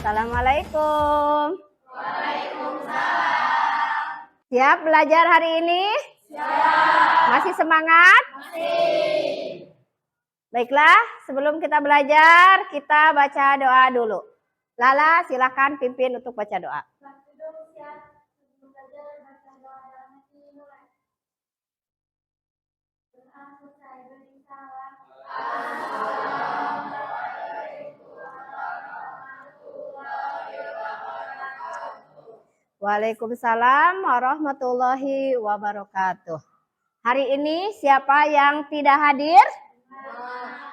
Assalamualaikum. Waalaikumsalam. Siap belajar hari ini? Siap. Masih semangat? Masih. Baiklah, sebelum kita belajar, kita baca doa dulu. Lala, silakan pimpin untuk baca doa. Waalaikumsalam warahmatullahi wabarakatuh. Hari ini siapa yang tidak hadir?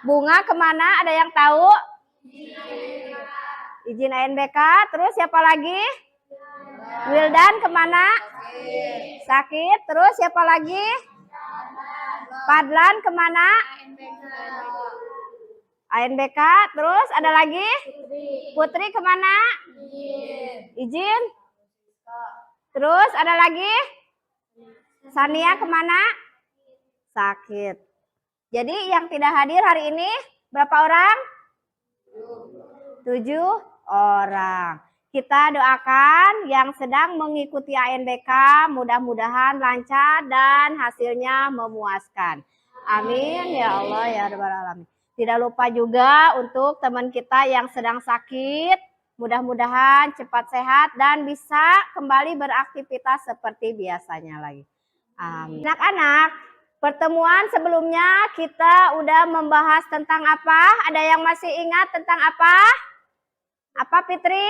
Bunga kemana? Ada yang tahu? Izin ANBK. Terus siapa lagi? Wildan kemana? Sakit. Terus siapa lagi? Padlan kemana? ANBK. Terus ada lagi? Putri kemana? Izin. Terus ada lagi? Sania kemana? Sakit. Jadi yang tidak hadir hari ini berapa orang? 7 orang. Kita doakan yang sedang mengikuti ANBK mudah-mudahan lancar dan hasilnya memuaskan. Amin ya Allah ya Rabbal Alamin. Tidak lupa juga untuk teman kita yang sedang sakit, mudah-mudahan cepat sehat dan bisa kembali beraktivitas seperti biasanya lagi. Amin. Anak-anak, pertemuan sebelumnya kita udah membahas tentang apa? Ada yang masih ingat tentang apa? Apa Fitri?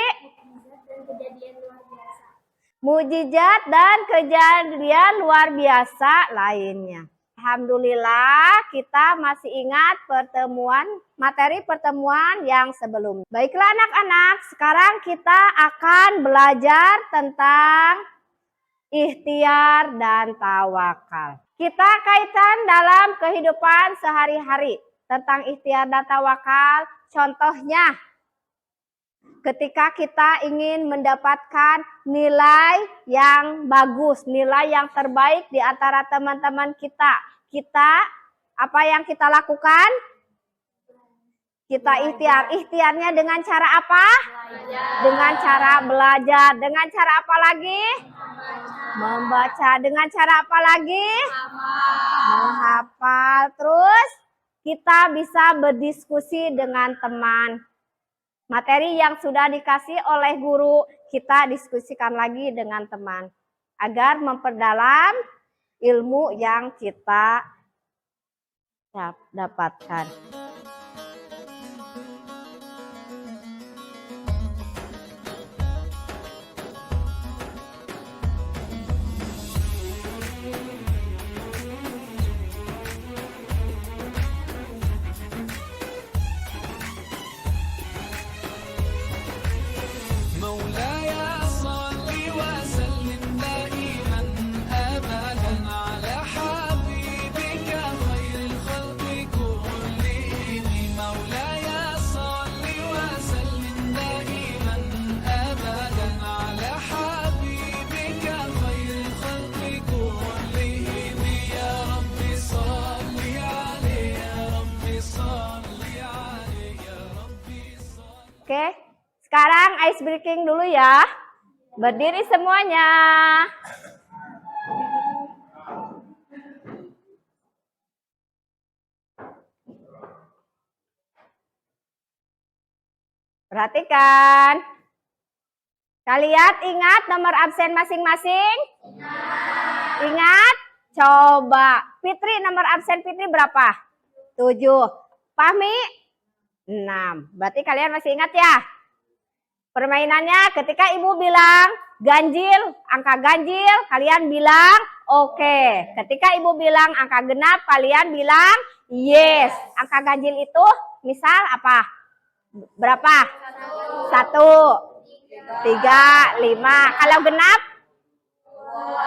Mujizat dan kejadian luar biasa lainnya. Alhamdulillah kita masih ingat materi pertemuan yang sebelumnya. Baiklah anak-anak, sekarang kita akan belajar tentang ikhtiar dan tawakal. Kita kaitkan dalam kehidupan sehari-hari tentang ikhtiar dan tawakal. Contohnya, ketika kita ingin mendapatkan nilai yang bagus, nilai yang terbaik di antara teman-teman kita, apa yang kita lakukan? Kita ikhtiar. Ikhtiarnya dengan cara apa? Belajar. Dengan cara belajar. Dengan cara apa lagi? Membaca. Dengan cara apa lagi? Menghafal. Terus kita bisa berdiskusi dengan teman. Materi yang sudah dikasih oleh guru, kita diskusikan lagi dengan teman. Agar memperdalam ilmu yang kita dapatkan. Oke, sekarang ice breaking dulu ya. Berdiri semuanya. Perhatikan. Kalian ingat nomor absen masing-masing? Ingat? Coba. Fitri, nomor absen Fitri berapa? 7. Fahmi? 6. Berarti kalian masih ingat ya? Permainannya ketika ibu bilang ganjil, angka ganjil, kalian bilang oke. Ketika ibu bilang angka genap, kalian bilang yes. Angka ganjil itu misal apa? Berapa? 1, 3, 5. Kalau genap?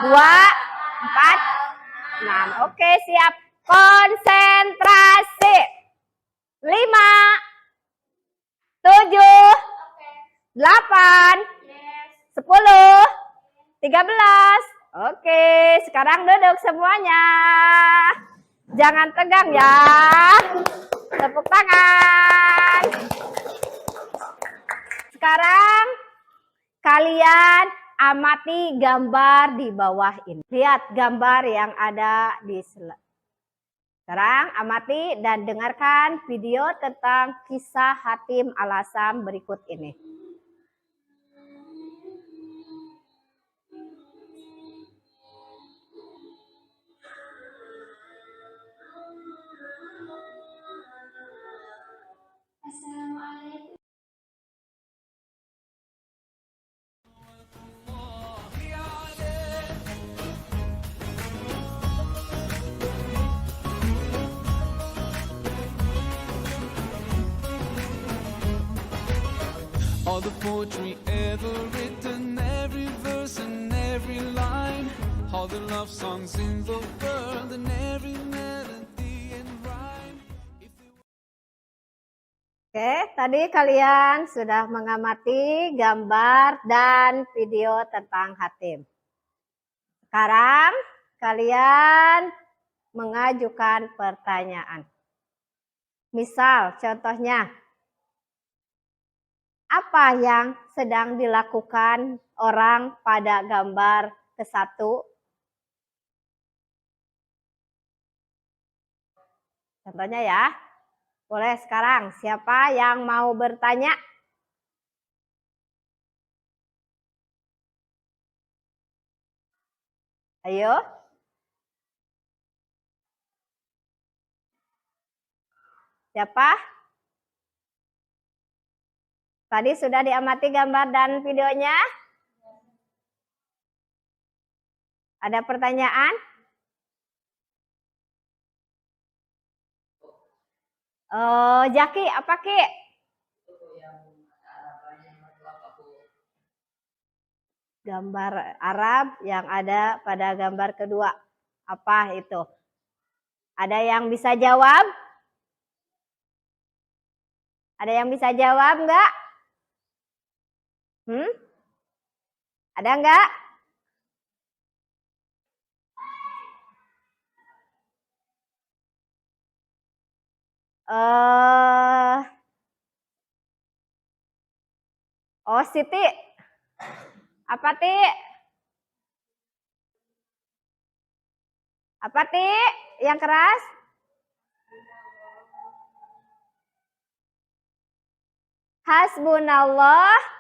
2, 4, 6. Oke, siap. Konsentrasi. 5, 7, 8, 10, 13. Oke, sekarang duduk semuanya. Jangan tegang ya. Tepuk tangan. Sekarang kalian amati gambar di bawah ini. Lihat gambar yang ada di slide. Sekarang amati dan dengarkan video tentang kisah Hatim Al-Asam berikut ini. Assalamualaikum. All the poetry ever written, every verse and every line, all the love songs in the world and every melody and rhyme. Oke, tadi kalian sudah mengamati gambar dan video tentang Hatim. Sekarang kalian mengajukan pertanyaan. Misal, contohnya, apa yang sedang dilakukan orang pada gambar ke-1? Contohnya ya. Boleh sekarang, siapa yang mau bertanya? Ayo. Siapa? Tadi sudah diamati gambar dan videonya? Ada pertanyaan? Jaki, apa Ki? Gambar Arab yang ada pada gambar kedua. Apa itu? Ada yang bisa jawab? Ada yang bisa jawab enggak? Ada enggak? Oh, Siti. Apa, Ti? Apa, Ti? Yang keras? Hasbunallah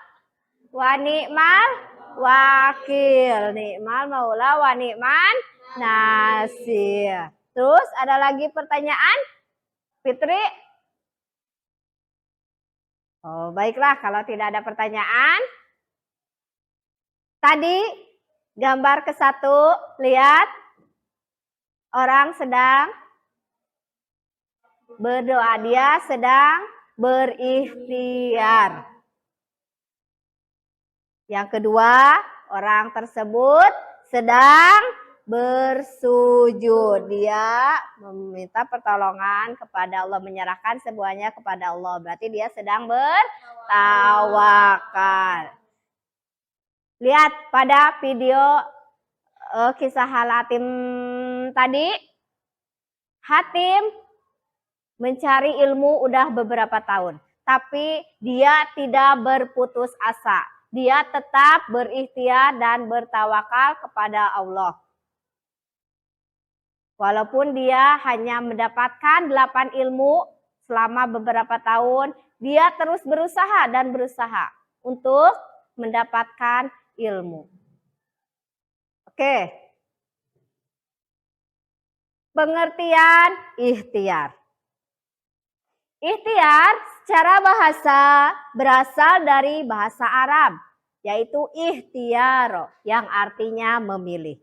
wa ni'mal wakil. Ni'mal maula wa ni'man nasir. Terus ada lagi pertanyaan? Fitri? Oh, baiklah kalau tidak ada pertanyaan. Tadi gambar ke-1, lihat orang sedang berdoa, dia sedang berikhtiar. Yang kedua, orang tersebut sedang bersujud. Dia meminta pertolongan kepada Allah, menyerahkan semuanya kepada Allah. Berarti dia sedang bertawakal. Lihat pada video kisah Hatim tadi. Hatim mencari ilmu udah beberapa tahun. Tapi dia tidak berputus asa. Dia tetap berikhtiar dan bertawakal kepada Allah. Walaupun dia hanya mendapatkan 8 ilmu selama beberapa tahun, dia terus berusaha dan berusaha untuk mendapatkan ilmu. Oke. Pengertian ikhtiar. Ikhtiar secara bahasa berasal dari bahasa Arab, yaitu ikhtiar yang artinya memilih.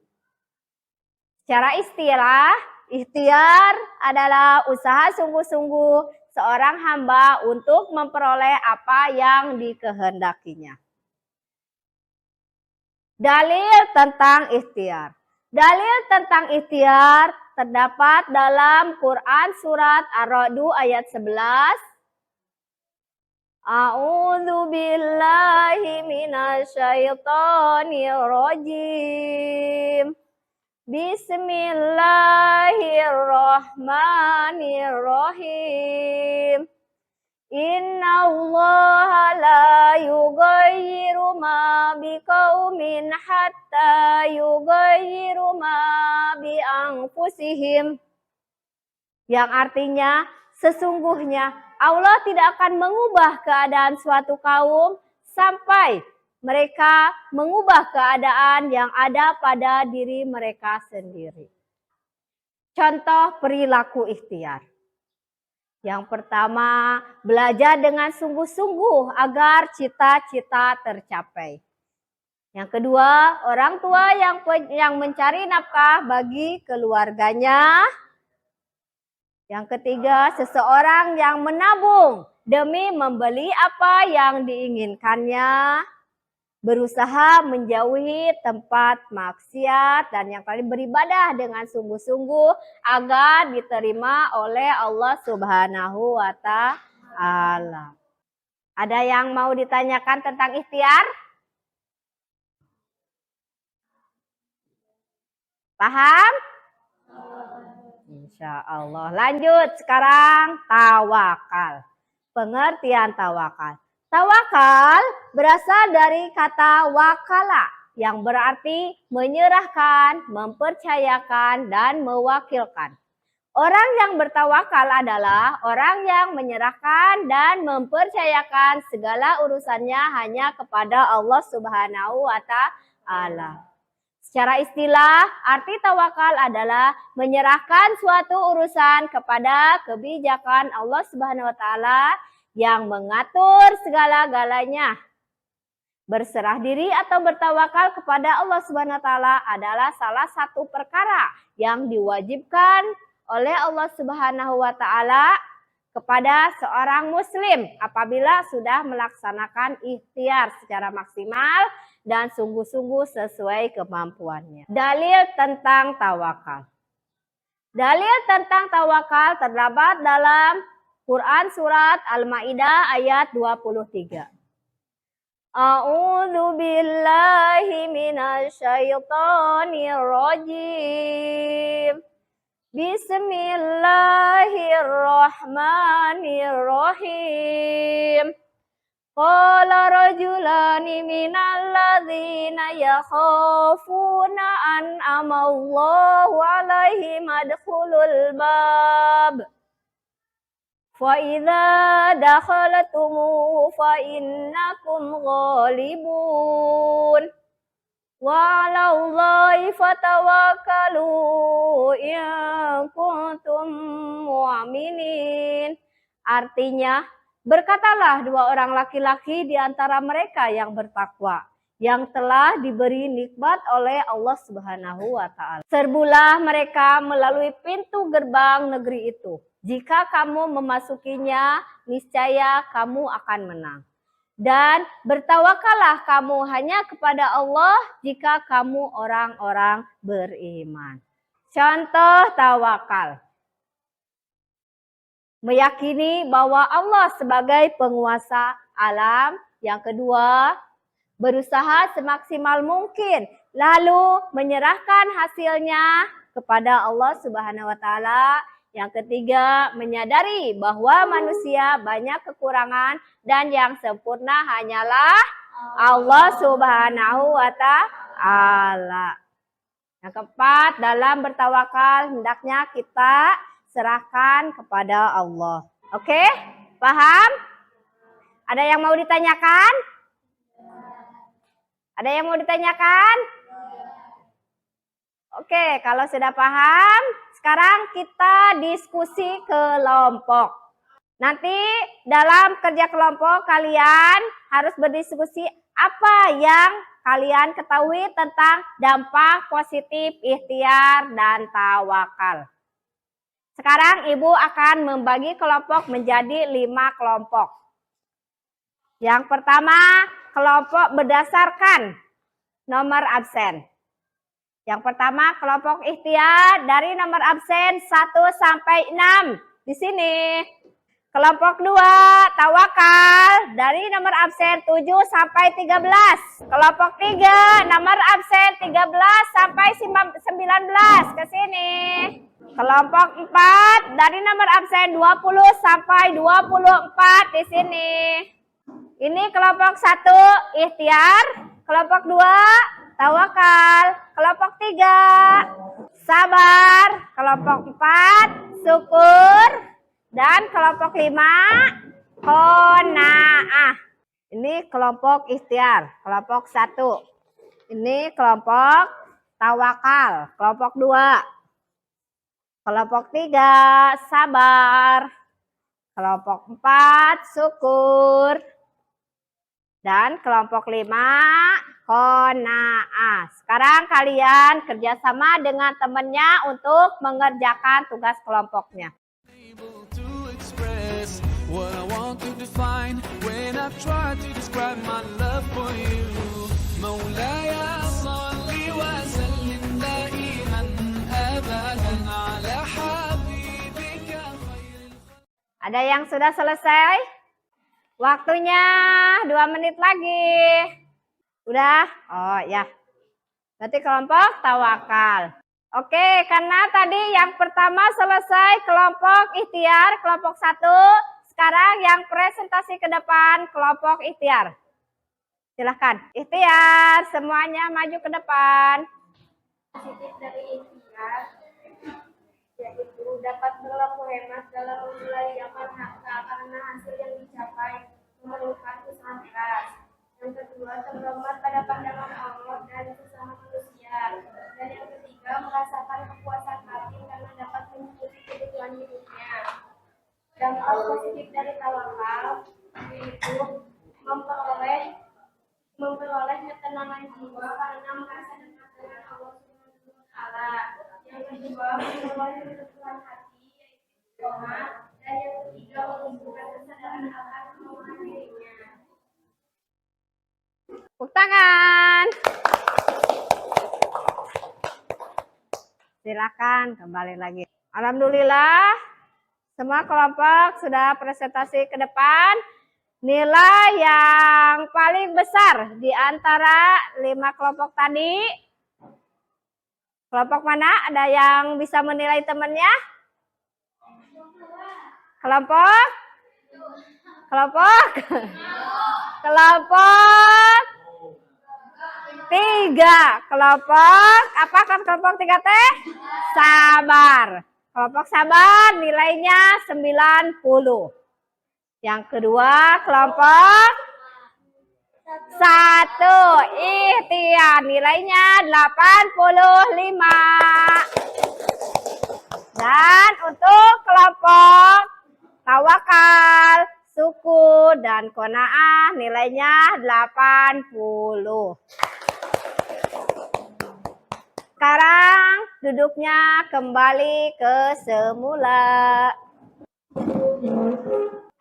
Secara istilah, ikhtiar adalah usaha sungguh-sungguh seorang hamba untuk memperoleh apa yang dikehendakinya. Dalil tentang ikhtiar. Dalil tentang ikhtiar terdapat dalam Quran surat Ar-Ra'd ayat 11. A'udzu billahi minasyaitonir rajim. Bismillahirrahmanirrahim. Innallaha la yughayyiru ma biqaumin hatta yughayyiru ma bi anfusihim. Yang artinya sesungguhnya Allah tidak akan mengubah keadaan suatu kaum sampai mereka mengubah keadaan yang ada pada diri mereka sendiri. Contoh perilaku ikhtiar. Yang pertama, belajar dengan sungguh-sungguh agar cita-cita tercapai. Yang kedua, orang tua yang mencari nafkah bagi keluarganya. Yang ketiga, seseorang yang menabung demi membeli apa yang diinginkannya. Berusaha menjauhi tempat maksiat, dan yang tadi beribadah dengan sungguh-sungguh agar diterima oleh Allah Subhanahu wa Ta'ala. Ada yang mau ditanyakan tentang ikhtiar? Paham? Insya Allah. Lanjut sekarang tawakal. Pengertian tawakal. Tawakal berasal dari kata wakala yang berarti menyerahkan, mempercayakan, dan mewakilkan. Orang yang bertawakal adalah orang yang menyerahkan dan mempercayakan segala urusannya hanya kepada Allah Subhanahu wa Ta'ala. Secara istilah, arti tawakal adalah menyerahkan suatu urusan kepada kebijakan Allah Subhanahu wa Ta'ala yang mengatur segala-galanya. Berserah diri atau bertawakal kepada Allah Subhanahu wa Ta'ala adalah salah satu perkara yang diwajibkan oleh Allah Subhanahu wa Ta'ala kepada seorang muslim apabila sudah melaksanakan ikhtiar secara maksimal dan sungguh-sungguh sesuai kemampuannya. Dalil tentang tawakal. Dalil tentang tawakal terdapat dalam Quran surat Al-Maidah ayat 23. A'udzu billahi minasyaitonir rajim. Bismillahirrahmanirrahim. Qala rajulani minal ladzina yakhafuna an'amallahu alaihim adkhulul bab. Fa idza dakhaltumuhu fa innakum ghalibun. Wa 'alallahi fatawakkalu in kuntum mu'minin. Artinya, berkatalah dua orang laki-laki di antara mereka yang bertakwa, yang telah diberi nikmat oleh Allah Subhanahu wa Ta'ala. Serbulah mereka melalui pintu gerbang negeri itu. Jika kamu memasukinya, niscaya kamu akan menang. Dan bertawakallah kamu hanya kepada Allah jika kamu orang-orang beriman. Contoh tawakal. Meyakini bahwa Allah sebagai penguasa alam. Yang kedua, berusaha semaksimal mungkin, lalu menyerahkan hasilnya kepada Allah Subhanahu wa Ta'ala. Yang ketiga, menyadari bahwa manusia banyak kekurangan dan yang sempurna hanyalah Allah Subhanahu wa Ta'ala. Yang keempat, dalam bertawakal hendaknya kita serahkan kepada Allah. Oke? Paham? Ada yang mau ditanyakan? Ada yang mau ditanyakan? Oke, kalau sudah paham, sekarang kita diskusi kelompok. Nanti dalam kerja kelompok kalian harus berdiskusi apa yang kalian ketahui tentang dampak positif ikhtiar dan tawakal. Sekarang Ibu akan membagi kelompok menjadi 5 kelompok. Yang pertama, kelompok berdasarkan nomor absen. Yang pertama, kelompok ikhtiar dari nomor absen 1 sampai 6. Di sini. Kelompok 2, tawakal dari nomor absen 7 sampai 13. Kelompok 3, nomor absen 13 sampai 19. Ke sini. Kelompok 4 dari nomor absen 20 sampai 24 di sini. Ini kelompok 1 ikhtiar, kelompok 2 tawakal, kelompok 3 sabar, kelompok 4 syukur, dan kelompok 5 qanaah. Ini kelompok ikhtiar, kelompok 1. Ini kelompok tawakal, kelompok 2. Kelompok 3 sabar, kelompok 4 syukur, dan kelompok 5 qanaah. Sekarang kalian kerjasama dengan temannya untuk mengerjakan tugas kelompoknya. Able to express what I want to define when I try to describe my love for you. Maulaya salli wa sallim daiman abadan ala habibika khairil. Ada yang sudah selesai? Waktunya 2 menit lagi. Udah? Oh ya. Berarti kelompok tawakal. Oke, karena tadi yang pertama selesai kelompok ikhtiar, kelompok 1. Sekarang yang presentasi ke depan, kelompok ikhtiar. Silahkan. Ikhtiar, semuanya maju ke depan. Positif dari ikhtiar yaitu dapat berlaku hemat dalam membelanjakan harta karena hasil yang dicapai memerlukan usaha keras. Yang kedua, terhormat pada pandangan Allah dan sesama manusia. Dan yang ketiga, merasakan kepuasan hati karena dapat mencukupi kebutuhan hidupnya. Dampak positif dari tawakal yaitu memperoleh ketenangan jiwa karena merasa dekat dengan Allah Subhanahu wa Ta'ala. Yang kedua, memperoleh kebutuhan hati yaitu doa, dan yang ketiga, menunjukkan kesadaran akan kemauan dirinya. Tepuk tangan. Silakan kembali lagi. Alhamdulillah, semua kelompok sudah presentasi ke depan. Nilai yang paling besar di antara 5 kelompok tadi. Kelompok mana? Ada yang bisa menilai temannya? Kelompok? Kelompok 3. Kelompok apa kan kelompok 3 teh? Sabar. Kelompok sabar nilainya 90. Yang kedua kelompok 1 ikhtiar nilainya 85. Dan untuk kelompok tawakal, syukur, dan qanaah nilainya 80. Sekarang duduknya kembali ke semula.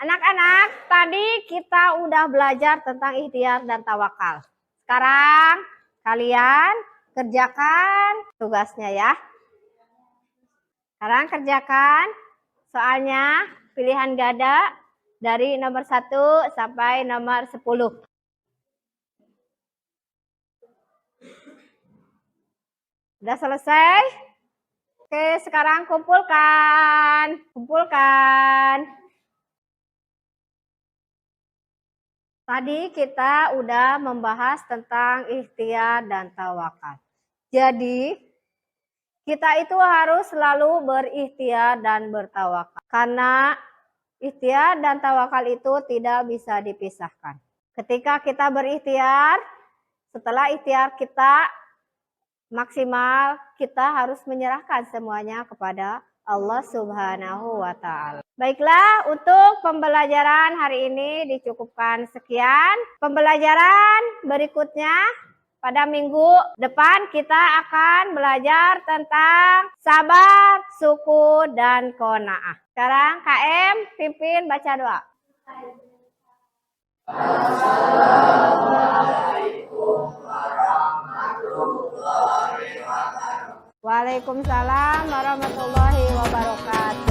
Anak-anak, tadi kita udah belajar tentang ikhtiar dan tawakal. Sekarang kalian kerjakan tugasnya ya. Sekarang kerjakan soalnya pilihan ganda dari nomor 1 sampai nomor 10. Udah selesai? Oke, sekarang kumpulkan. Tadi kita udah membahas tentang ikhtiar dan tawakal. Jadi, kita itu harus selalu berikhtiar dan bertawakal. Karena ikhtiar dan tawakal itu tidak bisa dipisahkan. Ketika kita berikhtiar, setelah ikhtiar kita maksimal, kita harus menyerahkan semuanya kepada Allah Subhanahu wa Ta'ala. Baiklah, untuk pembelajaran hari ini dicukupkan sekian. Pembelajaran berikutnya pada minggu depan kita akan belajar tentang sabar, syukur, dan qanaah. Sekarang KM pimpin baca doa. Assalamualaikum warahmatullahi wabarakatuh. Waalaikumsalam warahmatullahi wabarakatuh.